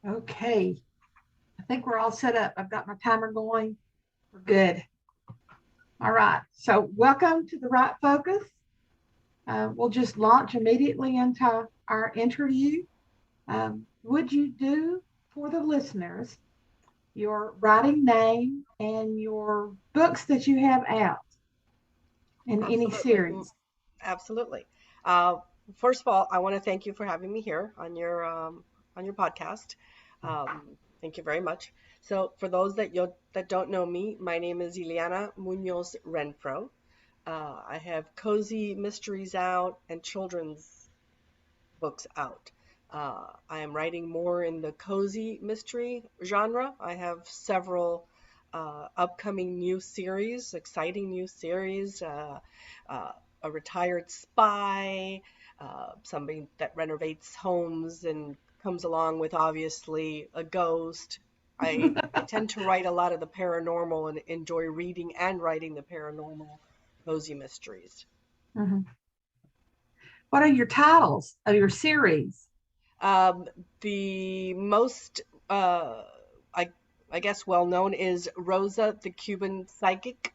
Okay, I think we're all set up. I've got my timer going. We're good. All right, so welcome to the Right Focus. We'll just launch immediately into our interview. Would you do for the listeners your writing name and your books that you have out in any Absolutely. series? Absolutely. Uh, First of all, I want to thank you for having me here on your podcast. Thank you very much. So, for those that don't know me, my name is Ileana Muñoz Renfroe. I have cozy mysteries out and children's books out. I am writing more in the cozy mystery genre. I have several upcoming new series, exciting new series. Uh, a retired spy, somebody that renovates homes and comes along with obviously a ghost. I tend to write a lot of the paranormal and enjoy reading and writing the paranormal cozy mysteries. Mhm. What are your titles of your series? Um, the most, I, I guess, well known is Rosa the Cuban Psychic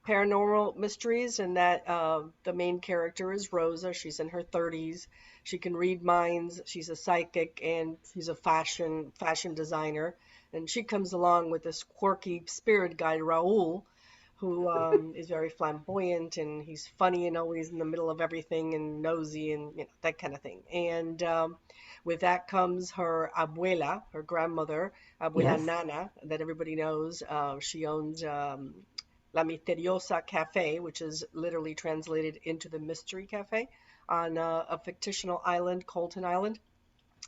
Paranormal Mysteries, and that the main character is Rosa. She's in her 30s. She can read minds. She's a psychic, and she's a fashion designer. And she comes along with this quirky spirit guide, Raul, who is very flamboyant and he's funny and always in the middle of everything and nosy and that kind of thing. And with that comes her abuela, her grandmother, abuela Yes. Nana, that everybody knows. She owns La Misteriosa Cafe, which is literally translated into the Mystery Cafe on a fictional island, Colton Island.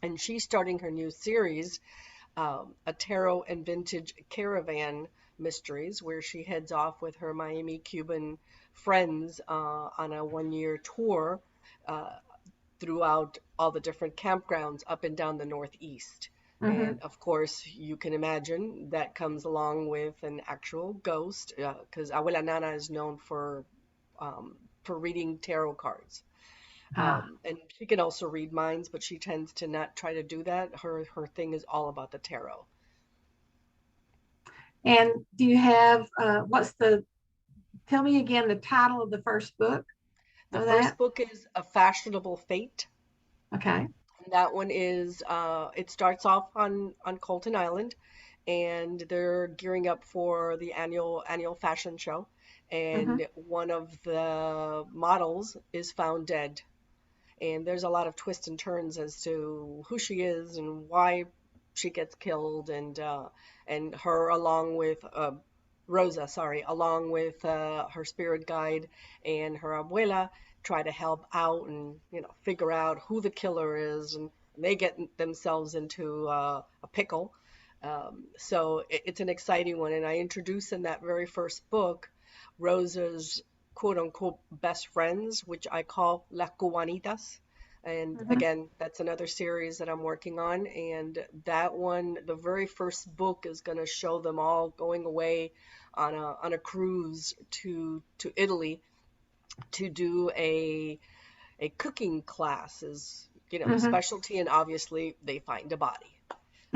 And she's starting her new series, a tarot and vintage caravan mysteries, where she heads off with her Miami Cuban friends on a 1 year tour uh, throughout all the different campgrounds up and down the Northeast. Hmm. And of course, you can imagine that comes along with an actual ghost, because Abuela Nana is known for reading tarot cards. Ah. And she can also read minds, but she tends to not try to do that. Her thing is all about the tarot. And do you have tell me again the title of the first book The of first that? book is A Fashionable Fate. Okay. And that one is it starts off on Colton Island, and they're gearing up for the annual fashion show. Hmm. And one of the models is found dead. And there's a lot of twists and turns as to who she is and why she gets killed, and her along with Rosa, sorry, along with her spirit guide and her abuela try to help out and figure out who the killer is, and they get themselves into a pickle. So it's an exciting one, and I introduce in that very first book Rosa's quote unquote best friends, which I call las cubanitas. And Hmm. again, that's another series that I'm working on. And that one, the very first book is going to show them all going away on a cruise to Italy to do a cooking class is, the Hmm. specialty, and obviously they find a body.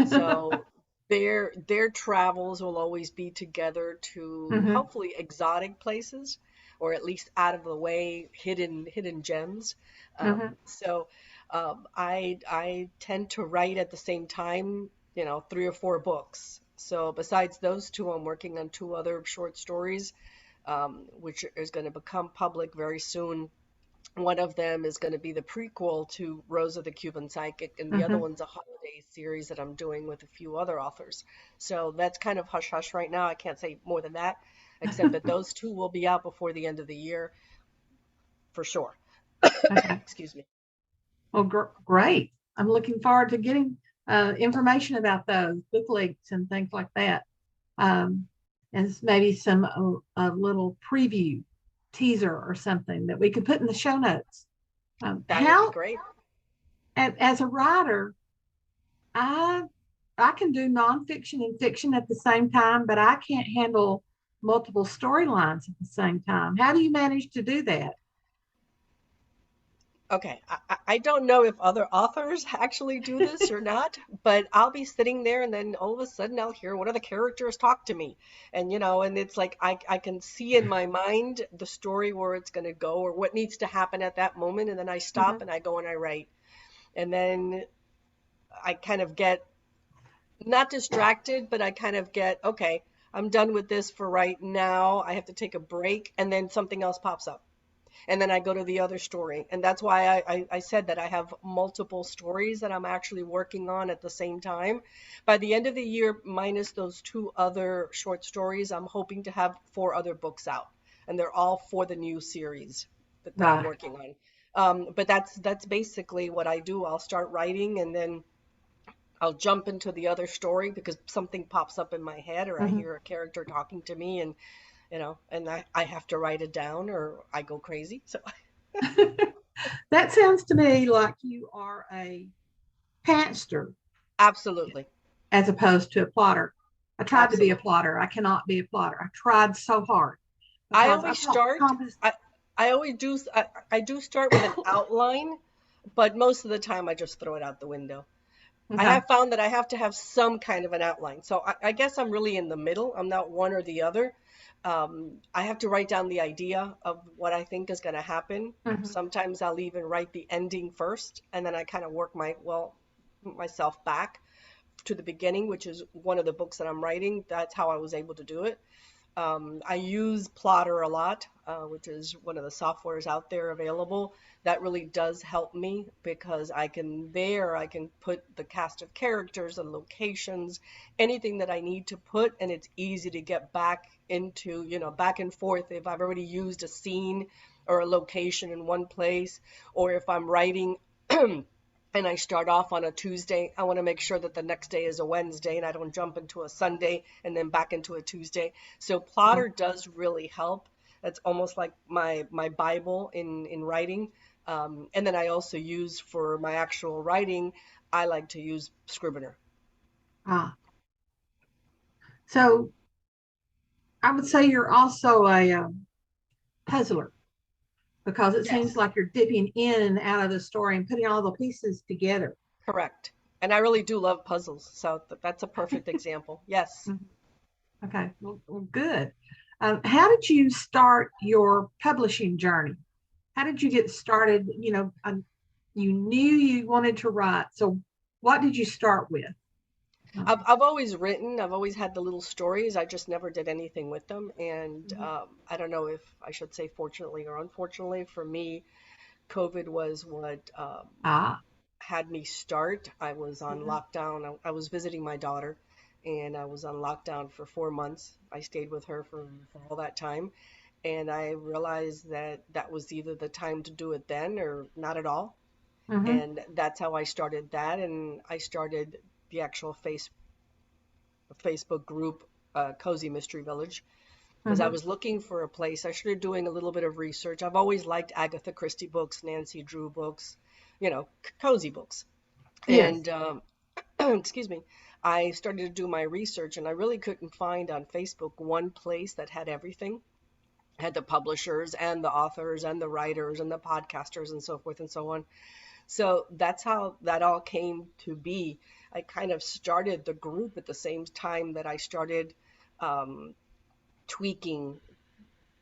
So their travels will always be together to Hmm. hopefully exotic places, or at least out of the way hidden gems. Hmm. I tend to write at the same time, 3 or 4 books. So besides those two, I'm working on 2 other short stories, which is going to become public very soon. One of them is going to be the prequel to Rosa the Cuban Psychic, and the other Hmm. one's a holiday series that I'm doing with a few other authors. So that's kind of hush hush right now. I can't say more than that, except that those two will be out before the end of the year for sure. Okay. Excuse me. Well, great. I'm looking forward to getting information about those book links and things like that. Um, and maybe some a little preview teaser or something that we could put in the show notes. That would be How, great. as a writer, I I can do nonfiction and fiction at the same time, but I can't handle multiple storylines at the same time. How do you manage to do that? Okay, I don't know if other authors actually do this or not, but I'll be sitting there and then all of a sudden I'll hear one of the characters talk to me. And and it's like I can see in my mind the story where it's going to go or what needs to happen at that moment. And then I stop Mhm. and I go and I write. And then I kind of get not distracted, but I kind of get, okay, I'm done with this for right now. I have to take a break. And then something else pops up and then I go to the other story. And that's why I said that I have multiple stories that I'm actually working on at the same time. By the end of the year, minus those two other short stories, I'm hoping to have four other books out. And they're all for the new series that I'm Right. working on. But that's basically what I do. I'll start writing and then I'll jump into the other story because something pops up in my head or I Mhm. hear a character talking to me and and I have to write it down or I go crazy. So That sounds to me like you are a pantster absolutely. as opposed to a plotter. I tried to be a Absolutely. plotter. I cannot be a plotter. I tried so hard I because I always thought start, I always do, I do start with an outline, but most of the time I just throw it out the window. I okay. have found that I have to have some kind of an outline. So I guess I'm really in the middle. I'm not one or the other. I have to write down the idea of what I think is going to happen. Mhm. Sometimes I'll even write the ending first, and then I kind of work myself back to the beginning, which is one of the books that I'm writing. That's how I was able to do it. I use Plotter a lot, which is one of the softwares out there available. That really does help me because I can put the cast of characters and locations, anything that I need to put, and it's easy to get back into, back and forth if I've already used a scene or a location in one place, or if I'm writing and I start off on a Tuesday, I want to make sure that the next day is a Wednesday and I don't jump into a Sunday and then back into a Tuesday. So Plotter does really help. That's almost like my Bible in writing. And then I also use for my actual writing, I like to use Scrivener. Ah, so I would say you're also a puzzler because it seems Yes, like you're dipping in and out of the story and putting all the pieces together. correct. And I really do love puzzles, so that's a perfect example. Yes. Mhm. Okay, well, good. How did you start your publishing journey? How did you get started? You knew you wanted to write. So what did you start with? I've always written. I've always had the little stories. I just never did anything with them. And Mhm. I don't know if I should say fortunately or unfortunately for me, COVID was what Ah. had me start. I was on Mhm. lockdown. I was visiting my daughter, and I was on lockdown for 4 months. I stayed with her for all that time, and I realized that that was either the time to do it then or not at all. Mhm. And that's how I started that, and I started the actual Facebook group, Cozy Mystery Village, because I Mhm. was looking for a place. I started doing a little bit of research. I've always liked Agatha Christie books, Nancy Drew books, cozy books. Yes. And excuse me, I started to do my research, and I really couldn't find on Facebook one place that had everything. Had the publishers and the authors and the writers and the podcasters and so forth and so on. So that's how that all came to be. I kind of started the group at the same time that I started um, tweaking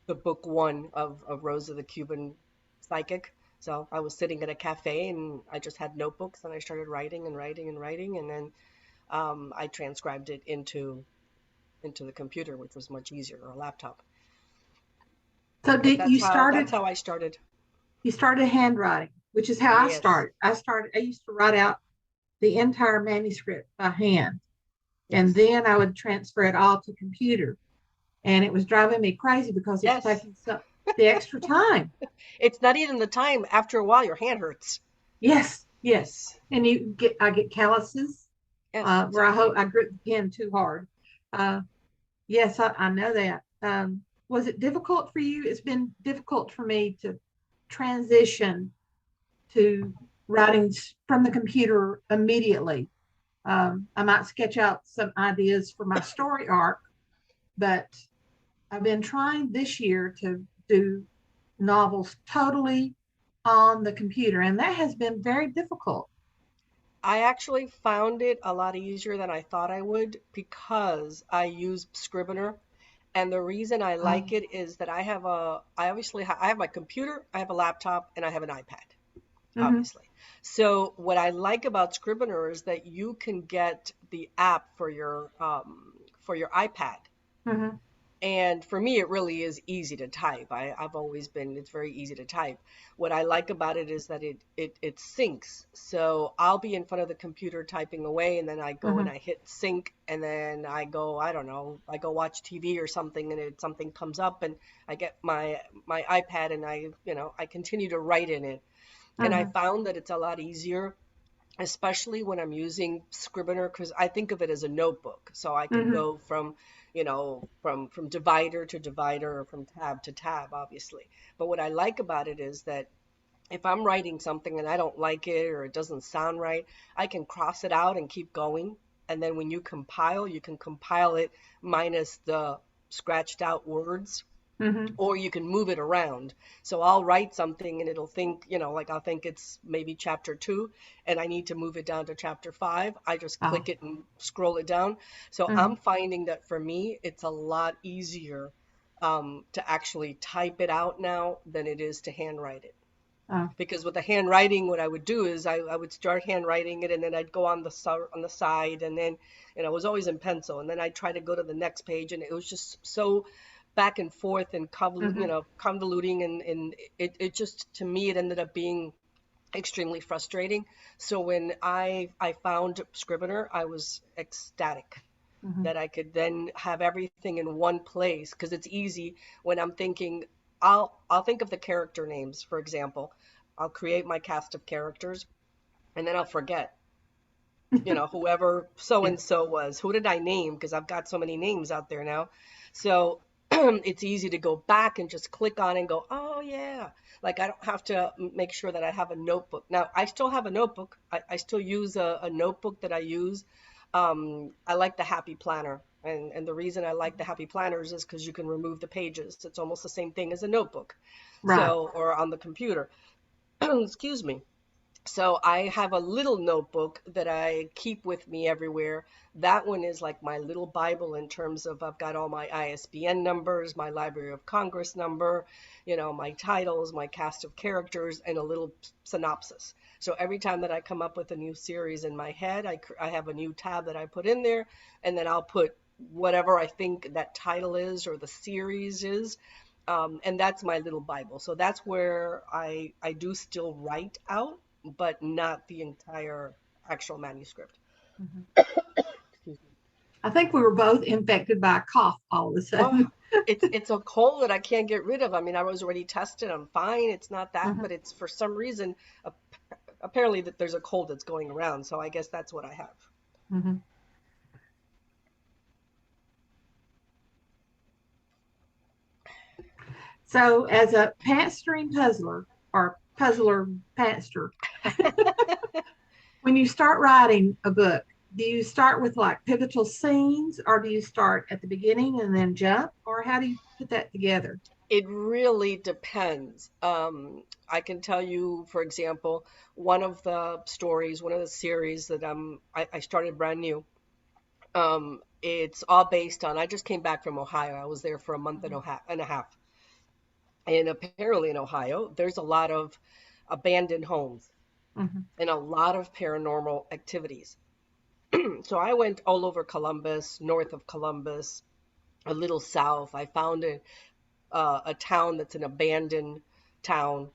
the book one of Rosa the Cuban psychic. So I was sitting at a cafe and I just had notebooks and I started writing and writing and writing and then I transcribed it into the computer, which was much easier, or a laptop. So But did that's how I started. you started handwriting, which is how I Yes, started. I used to write out the entire manuscript by hand, and yes, then I would transfer it all to computer. And it was driving me crazy because it was yes. taking the extra time. It's not even the time. After a while, your hand hurts. Yes, yes. Yes, And I get calluses yes, where I hope exactly. I grip the pen too hard. Uh, yes, I know that. Was it difficult for you? It's been difficult for me to transition to writing from the computer immediately. I might sketch out some ideas for my story arc, but I've been trying this year to do novels totally on the computer, and that has been very difficult. I actually found it a lot easier than I thought I would because I use Scrivener. And the reason I like Um, it is that I have my computer, I have a laptop, and I have an iPad, mhm, obviously. So what I like about Scrivener is that you can get the app for your iPad. mhm, And for me, it really is easy to type. I've always been, it's very easy to type. What I like about it is that it syncs. So I'll be in front of the computer typing away, and then I go and mhm, I hit sync, and then I go, I don't know, I go watch TV or something, and something comes up, and I get my iPad, and I continue to write in it. And I mhm, found that it's a lot easier, especially when I'm using Scrivener, because I think of it as a notebook. So I can mhm, go from divider to divider, or from tab to tab, obviously. But what I like about it is that if I'm writing something and I don't like it or it doesn't sound right, I can cross it out and keep going. And then when you can compile it minus the scratched out words, mhm. or you can move it around. So I'll write something and it'll think, like I'll think it's maybe chapter 2 and I need to move it down to chapter 5. I just Oh, click it and scroll it down. So I'm mhm, finding that for me, it's a lot easier to actually type it out now than it is to handwrite it. oh, Because with the handwriting, what I would do is I would start handwriting it and then I'd go on on the side, and then it was always in pencil, and then I'd try to go to the next page, and it was just so back and forth and mhm. convoluting, and it just, to me, it ended up being extremely frustrating. So when I found Scrivener, I was ecstatic Mhm. that I could then have everything in one place, because it's easy when I'm thinking. I'll think of the character names, for example. I'll create my cast of characters, and then I'll forget, whoever so Yeah. and so was. Who did I name? Because I've got so many names out there now. So it's easy to go back and just click on and go, oh yeah. Like I don't have to make sure that I have a notebook. Now, I still have a notebook. I still use a notebook that I use. I like the Happy Planner. And the reason I like the Happy Planners is because you can remove the pages. It's almost the same thing as a notebook. Right. So, or on the computer. Excuse me. So I have a little notebook that I keep with me everywhere. That one is like my little Bible in terms of I've got all my ISBN numbers, my Library of Congress number, my titles, my cast of characters, and a little synopsis. So every time that I come up with a new series in my head, I have a new tab that I put in there, and then I'll put whatever I think that title is or the series is. And that's my little Bible. So that's where I do still write out, but not the entire actual manuscript. Mhm. Excuse me. I think we were both infected by a cough all of a Oh, sudden. it's a cold that I can't get rid of. I mean, I was already tested. I'm fine. It's not that, Mhm, but it's for some reason, apparently that there's a cold that's going around. So I guess that's what I have. mhm. So, as a pantstering puzzler or puzzler pantster, when you start writing a book, do you start with like pivotal scenes, or do you start at the beginning and then jump, or how do you put that together? It really depends. I can tell you, for example, one of the series that I started brand new. It's all based on. I just came back from Ohio. I was there for a month Mhm, and a half. And apparently in Ohio, there's a lot of abandoned homes mhm, and a lot of paranormal activities. So I went all over Columbus, north of Columbus, a little south. I found a town that's an abandoned town.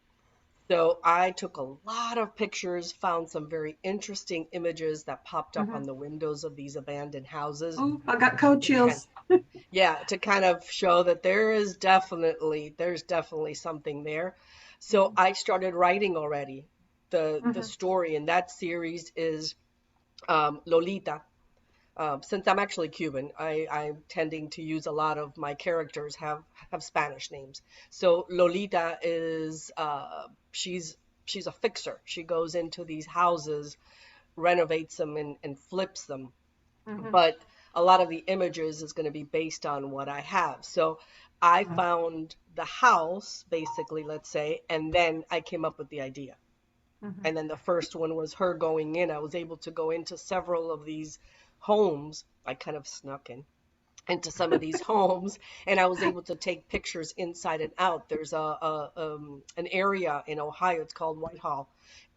So I took a lot of pictures, found some very interesting images that popped up on mhm. the windows of these abandoned houses. Oh, I got cold To kind, chills. yeah, to kind of show that there's definitely something there. So Mhm, I started writing already. The mhm, story in that series is Lolita. Since I'm actually Cuban, I'm tending to use a lot of my characters have Spanish names. So Lolita is she's a fixer. She goes into these houses, renovates them, and flips them. mhm, But a lot of the images is going to be based on what I have. So I found the house, basically, let's say, and then I came up with the idea. Mhm. And then the first one was her going in. I was able to go into several of these homes. I kind of snuck in into some of these homes, and I was able to take pictures inside and out. There's an area in Ohio, it's called Whitehall,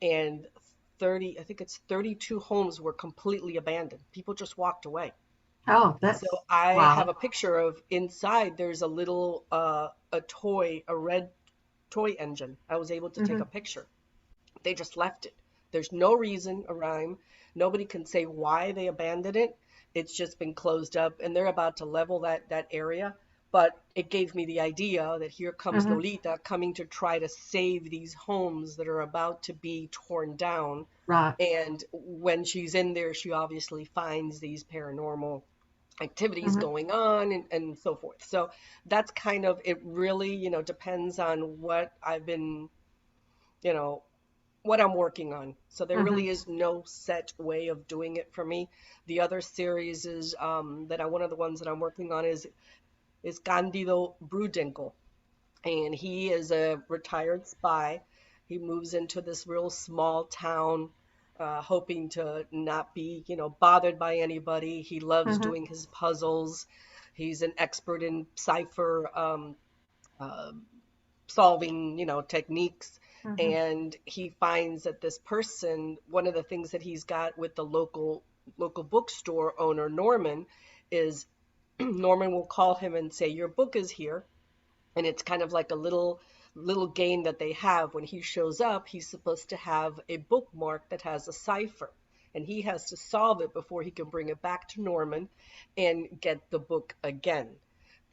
and 30, I think it's 32 homes were completely abandoned. People just walked away. Oh, So that's I have wow. a picture of inside. There's a little a red toy engine. I was able to take Hmm. a picture. They just left it. There's no reason, a rhyme. Nobody can say why they abandoned it. It's just been closed up, and they're about to level that area. But it gave me the idea that here comes Hmm. Lolita coming to try to save these homes that are about to be torn down. Right. And when she's in there, she obviously finds these paranormal activities Hmm. going on and so forth. So that's kind of it, really, depends on what I've been, you know, what I'm working on. So there Hmm. really is no set way of doing it for me. The other series is one of the ones that I'm working on is Candido Brudenko, and he is a retired spy. He moves into this real small town, hoping to not be, bothered by anybody. He loves Hmm. doing his puzzles. He's an expert in cypher uh, solving, techniques. Hmm. And he finds that this person, one of the things that he's got with the local bookstore owner, Norman, is Norman will call him and say, "Your book is here." And it's kind of like a little game that they have. When he shows up, he's supposed to have a bookmark that has a cipher, and he has to solve it before he can bring it back to Norman and get the book again.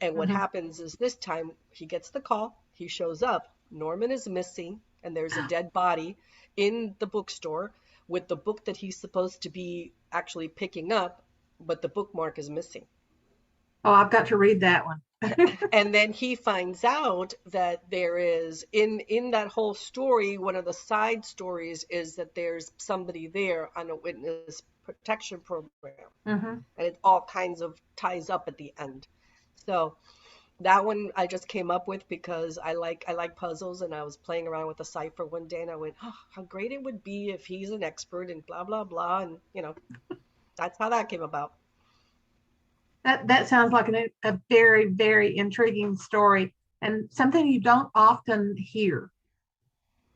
And what Hmm. happens is this time he gets the call, he shows up, Norman is missing, and there's a dead body in the bookstore with the book that he's supposed to be actually picking up, but the bookmark is missing. Oh, I've got to read that one. And then he finds out that there is in that whole story, one of the side stories is that there's somebody there on a witness protection program, Hmm. and it all kinds of ties up at the end. So that one I just came up with because I like puzzles, and I was playing around with a cipher one day, and I went, oh, how great it would be if he's an expert and blah blah blah, and that's how that came about. That sounds like a very, very intriguing story and something you don't often hear.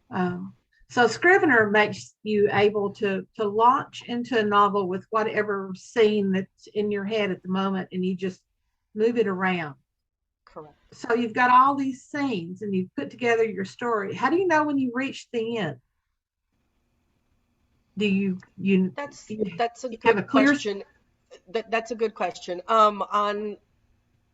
Um, so Scrivener makes you able to launch into a novel with whatever scene that's in your head at the moment, and you just move it around. Correct. So you've got all these scenes, and you've put together your story. How do you know when you reach the end? Do That's you that's a have a good clear? question. That's a good question. On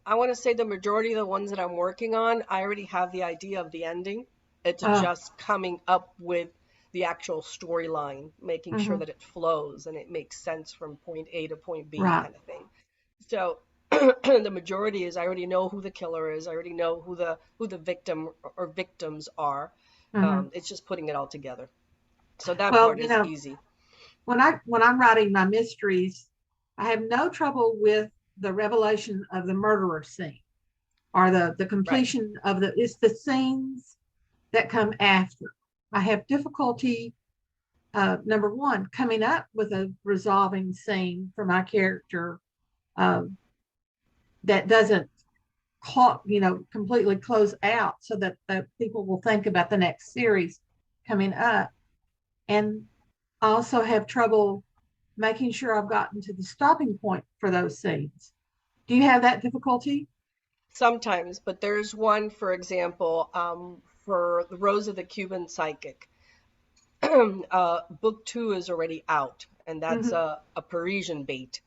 I want to say the majority of the ones that I'm working on, I already have the idea of the ending. It's Uh, just coming up with the actual storyline, making sure mhm. that it flows and it makes sense from point A to point B Right. kind of thing. So the majority is I already know who the killer is. I already know who the victim or victims are. Hmm. It's just putting it all together. So that Well, part is easy. when I'm writing my mysteries, I have no trouble with the revelation of the murderer scene or the Right. completion of it's the scenes that come after. I have difficulty, number one, coming up with a resolving scene for my character, um, that doesn't completely close out so that people will think about the next series coming up. And I also have trouble making sure I've gotten to the stopping point for those scenes. Do you have that difficulty? Sometimes, but there's one, for example, for the Rosa the Cuban psychic. Book two is already out, and that's Mm-hmm. a Parisian bait.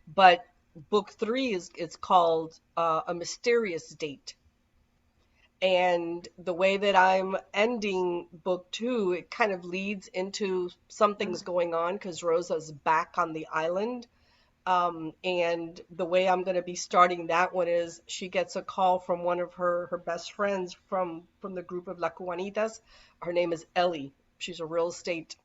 But book three is it's called a mysterious date. And the way that I'm ending book two, it kind of leads into something's going on because Rosa's back on the island. And the way I'm going to be starting that one is she gets a call from one of her best friends from the group of La Cubanitas. Her name is Ellie. She's a real estate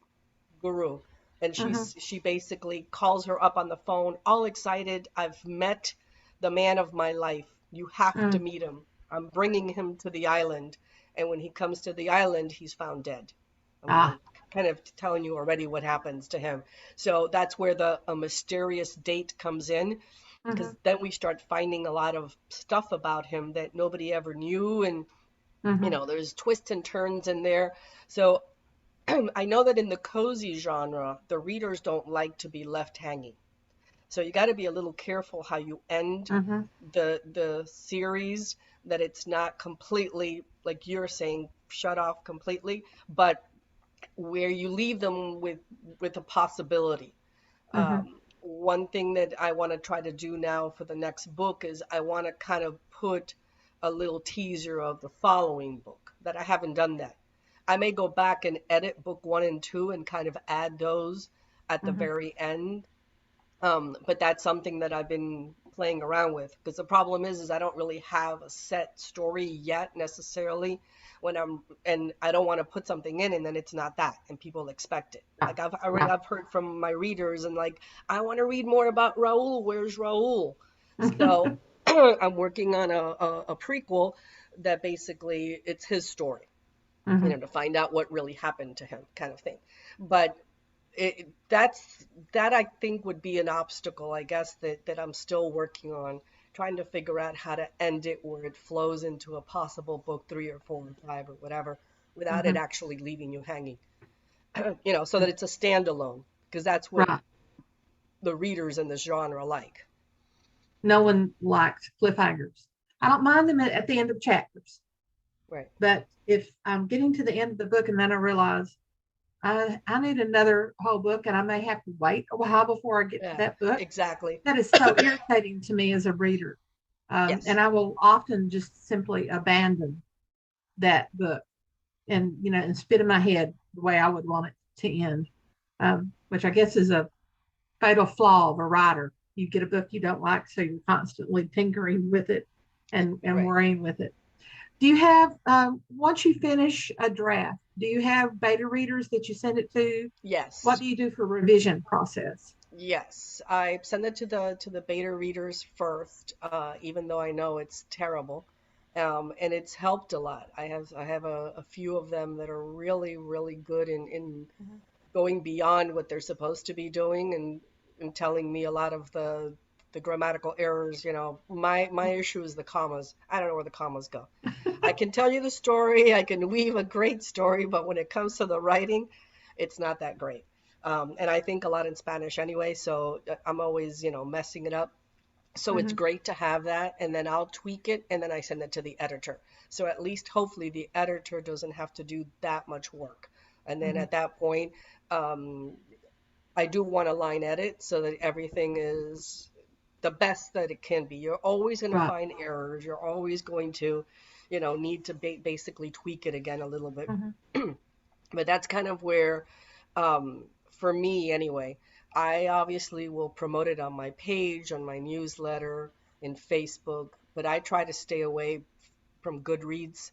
guru, and Mm-hmm. she basically calls her up on the phone, all excited. I've met the man of my life. You have to Mm. meet him. I'm bringing him to the island, and when he comes to the island, he's found dead. I'm Ah. kind of telling you already what happens to him. So that's where the a mysterious date comes in, because Mhm. then we start finding a lot of stuff about him that nobody ever knew, and Mhm. there's twists and turns in there. So I know that in the cozy genre, the readers don't like to be left hanging. So you got to be a little careful how you end Mhm. the series, that it's not completely, like you're saying, shut off completely, but where you leave them with a possibility. Mhm. One thing that I want to try to do now for the next book is I want to kind of put a little teaser of the following book, that I haven't done that. I may go back and edit book 1 and 2 and kind of add those at the Mhm. very end. But that's something that I've been playing around with, because the problem is I don't really have a set story yet necessarily when and I don't want to put something in and then it's not that and people expect it. Yeah. Like Yeah. I've heard from my readers and like, I want to read more about Raul. Where's Raul? So I'm working on a prequel that basically it's his story, Mhm. to find out what really happened to him, kind of thing. But that I think would be an obstacle, I guess, that I'm still working on, trying to figure out how to end it where it flows into a possible book 3 or 4 or 5 or whatever, without it Mhm. actually leaving you hanging, so that it's a standalone, because that's what Right. the readers in this genre like. No one likes cliffhangers. I don't mind them at the end of chapters, Right. but if I'm getting to the end of the book and then I realize I need another whole book and I may have to wait a while before I get to Yeah, that book, exactly. that is so irritating to me as a reader. And Yes. I will often just simply abandon that book and, and spit in my head the way I would want it to end, which I guess is a fatal flaw of a writer. You get a book you don't like, so you're constantly tinkering with it and Right. worrying with it. Do you have, once you finish a draft, do you have beta readers that you send it to? What Yes. do you do for revision process? Yes, I send it to the beta readers first, even though I know it's terrible, and it's helped a lot. I have a few of them that are really really good in Mhm. going beyond what they're supposed to be doing, and telling me a lot of the grammatical errors. My issue is the commas. I don't know where the commas go. I can tell you the story, I can weave a great story, but when it comes to the writing, it's not that great. And I think a lot in Spanish anyway, so I'm always, messing it up. So it's Mhm. great to have that, and then I'll tweak it, and then I send it to the editor. So at least hopefully the editor doesn't have to do that much work. And then Mhm. at that point, um, I do want a line edit so that everything is the best that it can be. You're always going to Right. find errors. You're always going to, need to basically tweak it again a little bit. Mhm. But that's kind of where, for me anyway, I obviously will promote it on my page, on my newsletter, in Facebook, but I try to stay away from Goodreads.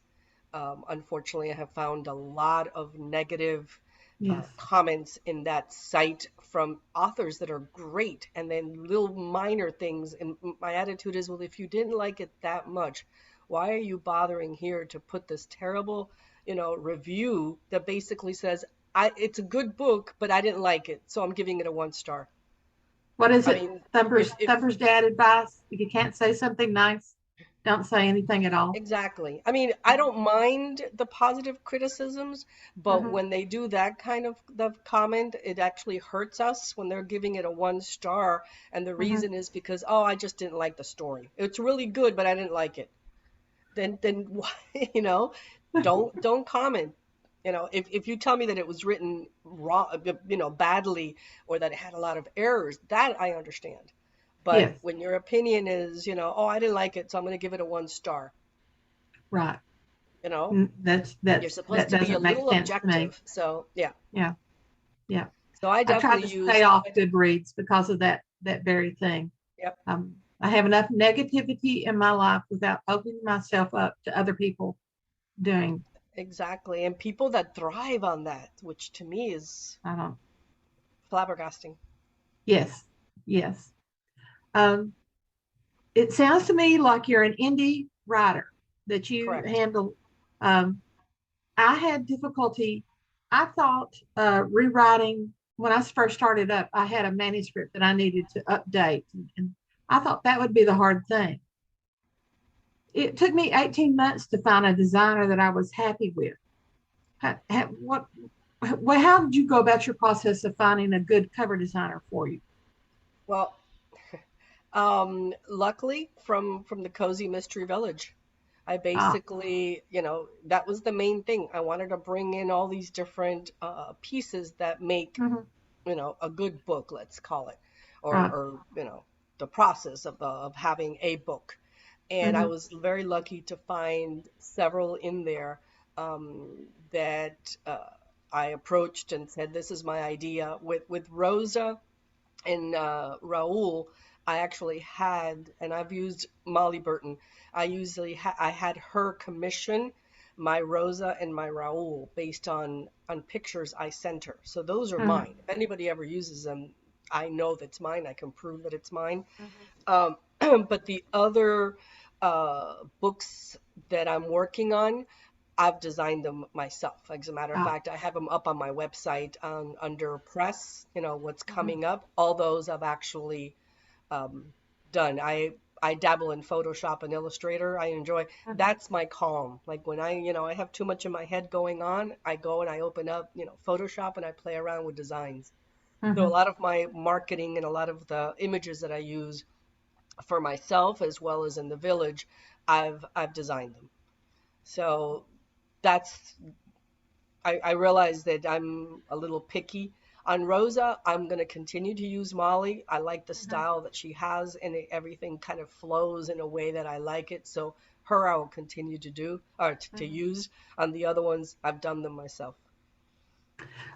Unfortunately, I have found a lot of negative Yes. comments in that site from authors that are great, and then little minor things. And my attitude is, well, if you didn't like it that much, why are you bothering here to put this terrible, review that basically says, it's a good book, but I didn't like it, so I'm giving it a 1 star. What is I it? mean, if Thumper's dad advice. If you can't say something nice, don't say anything at all. exactly. I mean, I don't mind the positive criticisms, but Mhm. when they do that kind of the comment, it actually hurts us when they're giving it a 1 star, and the Mhm. reason is because, oh, I just didn't like the story. It's really good, but I didn't like it. Then why, don't comment. If you tell me that it was written wrong, badly, or that it had a lot of errors, that I understand. But Yes. when your opinion is, oh, I didn't like it, so I'm going to give it a 1 star, Right. you know, you're supposed That to be a doesn't make little sense to me. objective. So yeah. Yeah. Yeah. So I I tried definitely to stay use, off Goodreads because of that very thing. yep, I have enough negativity in my life without opening myself up to other people doing. exactly. And people that thrive on that, which to me is I don't. flabbergasting. Yes. Yes. Um, it sounds to me like you're an indie writer that you Correct. handle. Um, I had difficulty. I thought rewriting when I first started up, I had a manuscript that I needed to update, and I thought that would be the hard thing. It took me 18 months to find a designer that I was happy with. What, well, how did you go about your process of finding a good cover designer for you? Well, luckily from the Cozy Mystery Village. I Ah, basically, that was the main thing. I wanted to bring in all these different pieces that make, mhm, a good book, let's call it, or, right. or the process of having a book. And I Mhm, was very lucky to find several in there that I approached and said, "This is my idea." With Rosa and Raul, I actually had, and I've used Molly Burton. I had her commission my Rosa and my Raul based on pictures I sent her. So those are mhm, mine. If anybody ever uses them, I know that's mine. I can prove that it's mine. mhm, Um, but the other books that I'm working on, I've designed them myself. As a matter of ah, fact, I have them up on my website under press, what's mhm, coming up. All those I've actually um, done. I dabble in Photoshop and Illustrator. I enjoy mhm, that's my calm. Like when I have too much in my head going on, I go and I open up, Photoshop and I play around with designs. So a mhm. lot of my marketing and a lot of the images that I use for myself as well as in the village, I've designed them. So that's I realize that I'm a little picky. On Rosa, I'm going to continue to use Molly. I like the Mhm. style that she has, and everything kind of flows in a way that I like it. So her, I will continue to do or to Mhm. use. On the other ones, I've done them myself.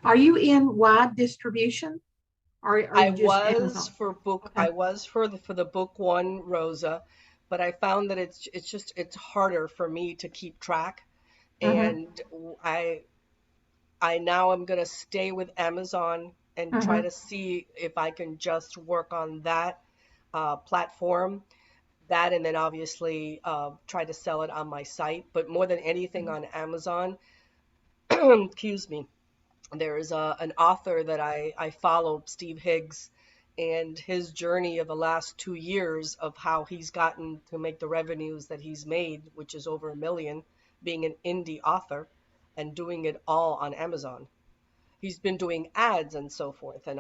Are you in wide distribution, or are I you just was Amazon? for book, Okay. I was for the book one, Rosa, but I found that it's harder for me to keep track, Mhm, and I now am going to stay with Amazon and try mhm, to see if I can just work on that platform, that, and then obviously try to sell it on my site. But more than anything mhm, on Amazon, excuse me, there's an author that I follow, Steve Higgs, and his journey of the last 2 years of how he's gotten to make the revenues that he's made, which is over 1 million, being an indie author and doing it all on Amazon. He's been doing ads and so forth, and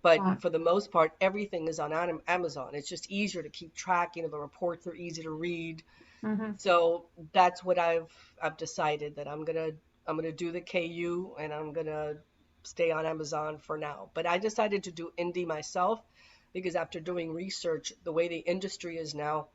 but right. for the most part, everything is on Amazon. It's just easier to keep track. The reports are easy to read. Mhm, So that's what I've decided, that I'm gonna do the KU, and I'm gonna stay on Amazon for now. But I decided to do indie myself because after doing research, the way the industry is now,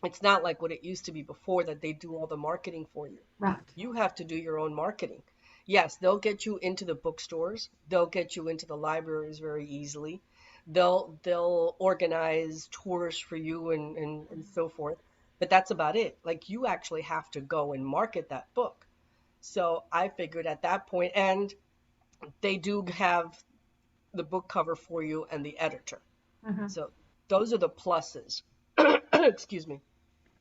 it's not like what it used to be before, that they do all the marketing for you. right. You have to do your own marketing. Yes, they'll get you into the bookstores, they'll get you into the libraries very easily. They'll organize tours for you and so forth. But that's about it. Like you actually have to go and market that book. So I figured at that point, and they do have the book cover for you and the editor. Mhm, So those are the pluses. Excuse me.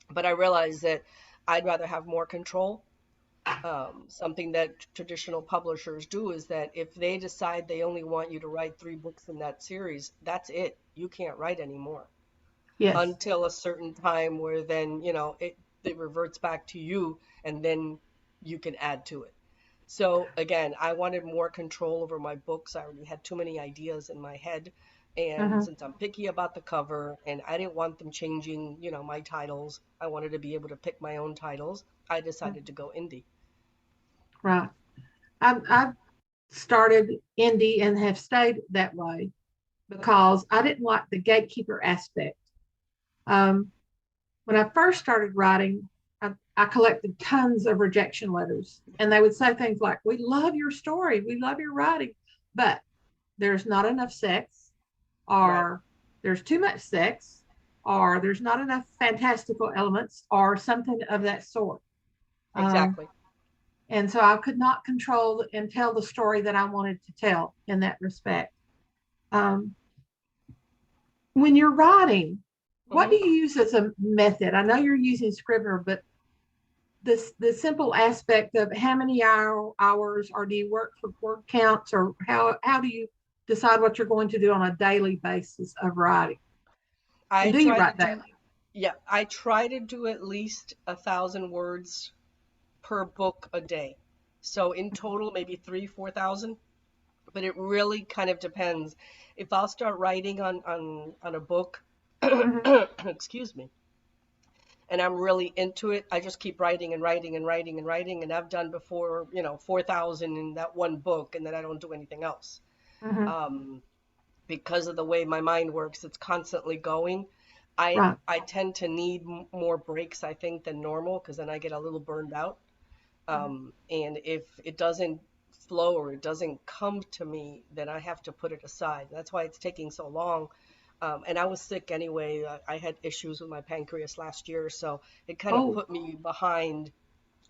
But I realized that I'd rather have more control. Something that traditional publishers do is that if they decide they only want you to write 3 books in that series, that's it. You can't write anymore yes. until a certain time where then, it reverts back to you and then you can add to it. So again, I wanted more control over my books. I already had too many ideas in my head. And Mhm, since I'm picky about the cover and I didn't want them changing, my titles, I wanted to be able to pick my own titles. I decided to mhm, go indie. right. I've started indie and have stayed that way because I didn't like the gatekeeper aspect. Um, when I first started writing, I collected tons of rejection letters, and they would say things like, "We love your story, we love your writing, but there's not enough sex, Right. or there's too much sex, or there's not enough fantastical elements, or something of that sort." Um, Exactly. and so I could not control and tell the story that I wanted to tell in that respect. Um, when you're writing, what do Hmm. you use as a method? I know you're using Scrivener, but the simple aspect of how many hours, or do you work for word counts, or how do you decide what you're going to do on a daily basis of writing? I And do you try to write do, daily? yeah, I try to do at least 1,000 words per book a day. So in total, maybe 4,000. But it really kind of depends. If I'll start writing on a book, Hmm. excuse me, and I'm really into it, I just keep writing and writing and writing and writing, and I've done before, 4,000 in that one book, and then I don't do anything else. Hmm. Um, because of the way my mind works, it's constantly going. I Right. I tend to need more breaks, I think, than normal, because then I get a little burned out. Hmm. And if it doesn't flow or it doesn't come to me, then I have to put it aside. That's why it's taking so long. And I was sick anyway. I had issues with my pancreas last year, so it kind of Oh. put me behind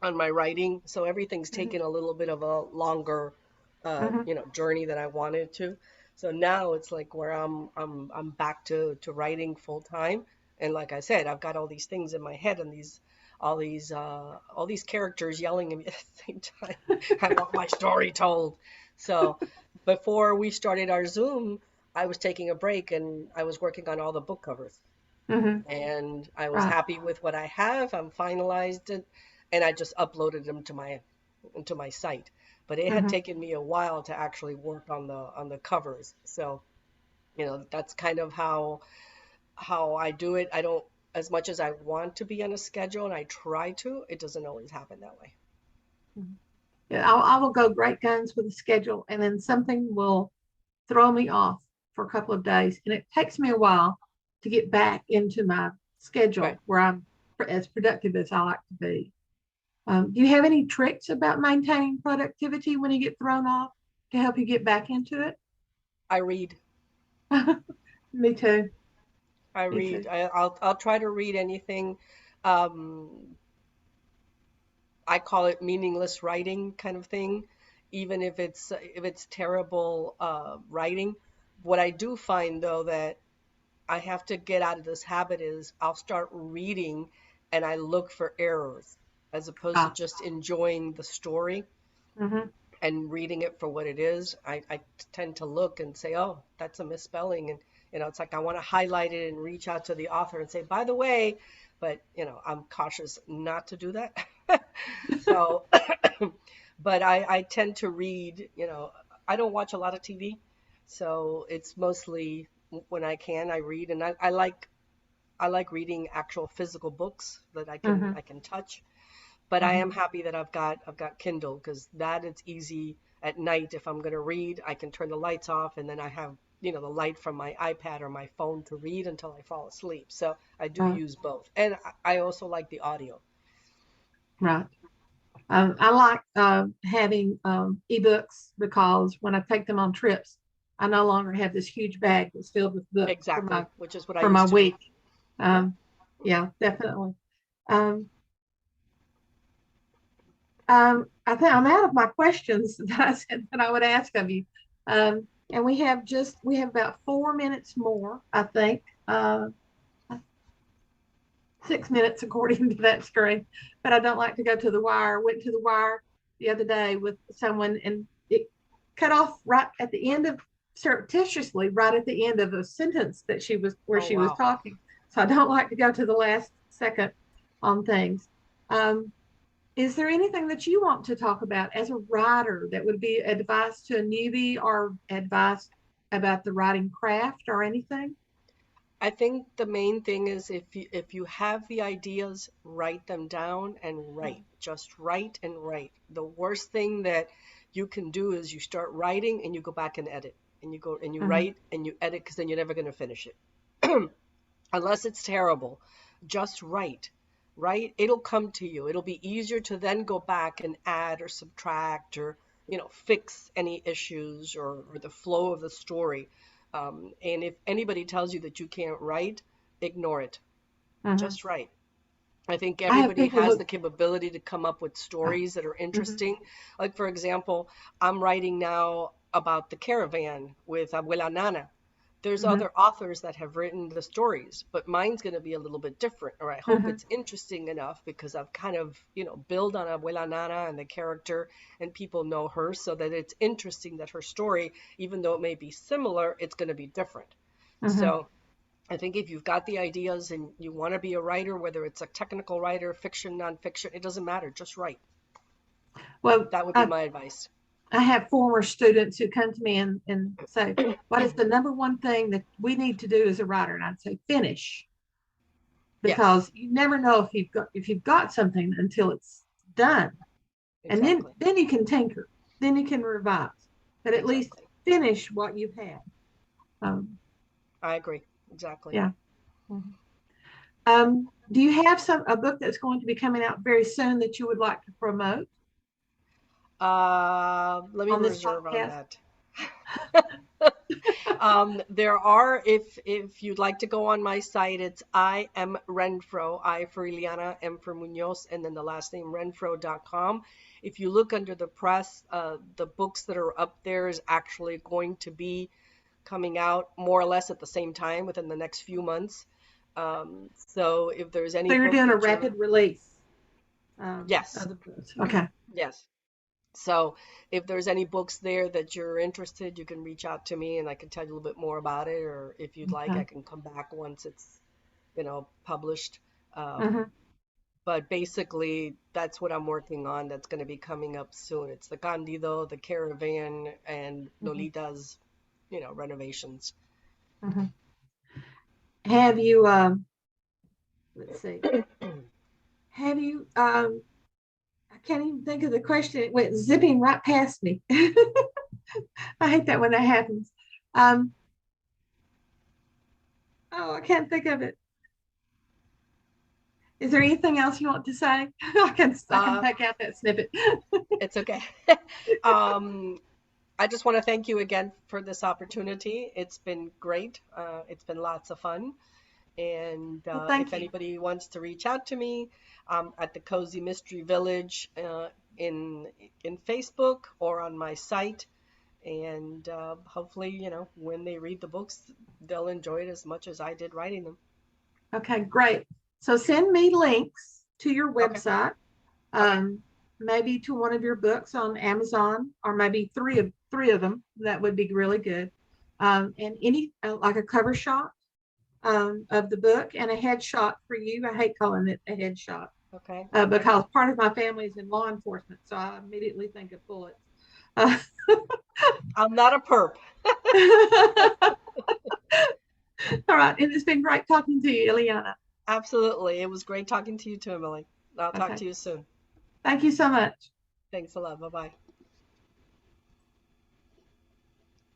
on my writing. So everything's Hmm. taken a little bit of a longer, Hmm. journey than I wanted to. So now it's like where I'm back to writing full time. And like I said, I've got all these things in my head and all these characters yelling at me at the same time. I want my story told. So before we started our Zoom, I was taking a break and I was working on all the book covers. Hmm. And I was Right. happy with what I have. I'm finalized it, and I just uploaded them to my site. But it had Hmm. taken me a while to actually work on the covers. So, that's kind of how I do it. I don't, as much as I want to be on a schedule and I try to, it doesn't always happen that way. Yeah, I will go great guns with a schedule, and then something will throw me off for a couple of days, and it takes me a while to get back into my Right. schedule where I'm as productive as I like to be. Do you have any tricks about maintaining productivity when you get thrown off to help you get back into it? I read. Me too. I Me read. too. I'll try to read anything. Um, I call it meaningless writing kind of thing, even if it's terrible writing. What I do find though that I have to get out of this habit is I'll start reading and I look for errors as opposed to Ah, just enjoying the story mm-hmm, and reading it for what it is. I tend to look and say, oh, that's a misspelling. And, it's like I want to highlight it and reach out to the author and say, by the way, but, I'm cautious not to do that. So, but I tend to read, I don't watch a lot of TV. So it's mostly when I can, I read. And I like reading actual physical books that I can mm-hmm, I can touch. But I mm-hmm. am happy that I've got Kindle because that it's easy at night. If I'm going to read, I can turn the lights off and then I have, the light from my iPad or my phone to read until I fall asleep. So I do Right, use both. And I also like the audio. right. I like having ebooks because when I take them on trips, I no longer have this huge bag that's filled with books Exactly, which is what I for my used to do. week. Yep. Um, yeah, definitely. Um, I think I'm out of my questions that I said that I would ask of you. And we have about 4 minutes more, I think. 6 minutes according to that screen, but I don't like to go to the wire. Went to the wire the other day with someone, and it cut off right at the end of, surreptitiously right at the end of a sentence that she was where Oh, she was wow. talking. So I don't like to go to the last second on things. Um, is there anything that you want to talk about as a writer that would be advice to a newbie, or advice about the writing craft or anything? I think the main thing is if you have the ideas, write them down and write. Just write and write. The worst thing that you can do is you start writing and you go back and edit. And you go and you Mm-hmm. write and you edit because then you're never going to finish it. Unless it's terrible. Just write. Write, it'll come to you. It'll be easier to then go back and add or subtract or, fix any issues or the flow of the story. And if anybody tells you that you can't write, ignore it. Mm-hmm. Just write. I think I have everybody people has who. the capability to come up with Uh, stories that are mhm. interesting. Like, for example, I'm writing now about the caravan with Abuela Nana. There's Mhm. other authors that have written the stories, but mine's going to be a little bit different, or I hope Mhm. it's interesting enough because I've kind of, build on Abuela Nana and the character, and people know her, so that it's interesting that her story, even though it may be similar, it's going to be different. Mhm. So I think if you've got the ideas and you want to be a writer, whether it's a technical writer, fiction, nonfiction, it doesn't matter, just write. Well, That would be my advice. I have former students who come to me and say, what is the number one thing that we need to do as a writer? And I'd say finish, Yes, because you never know if you've got something until it's done. And then exactly. then you can tinker, then you can revise, but at least Exactly. finish what you've had. Um, I agree. Exactly. yeah. Do you have a book that's going to be coming out very soon that you would like to promote Let me on this reserve on podcast? that. There are, if you'd like to go on my site, it's I am Renfroe, I for Ileana, M for Munoz, and then the last name Renfroe.com. If you look under the press, the books that are up there is actually going to be coming out more or less at the same time within the next few months. So if there's any So you're book doing a that you're, rapid release yes, of the books. Okay. yes. So if there's any books there that you're interested, you can reach out to me and I can tell you a little bit more about it. Or if you'd like, I Okay. can come back once it's, published. Mm-hmm. But basically, that's what I'm working on. That's going to be coming up soon. It's the Candido, the Caravan, and Mm-hmm. Lolita's, renovations. Mm-hmm. Have you, let's see, have you, I can't even think of the question. It went zipping right past me. I hate that when that happens. Um, oh, I can't think of it. Is there anything else you want to say? I can Uh, pick out that snippet. it's okay. um, I just want to thank you again for this opportunity. It's been great. It's been lots of fun. And Well, if thank you. anybody wants to reach out to me, at the Cozy Mystery Village in in Facebook or on my site, and hopefully, when they read the books, they'll enjoy it as much as I did writing them. Okay, great. So send me links to your Okay. website, Okay. um, maybe to one of your books on Amazon, or maybe three of them. That would be really good. And any like a cover shot of the book and a headshot for you. I hate calling it a headshot Okay. Okay. because part of my family is in law enforcement, so I immediately think of bullets. Uh, I'm not a perp. all right, and it's been great talking to you, Ileana. Absolutely. It was great talking to you too, Emily. I'll talk Okay, to you soon. thank you so much. Thanks a lot. Bye bye.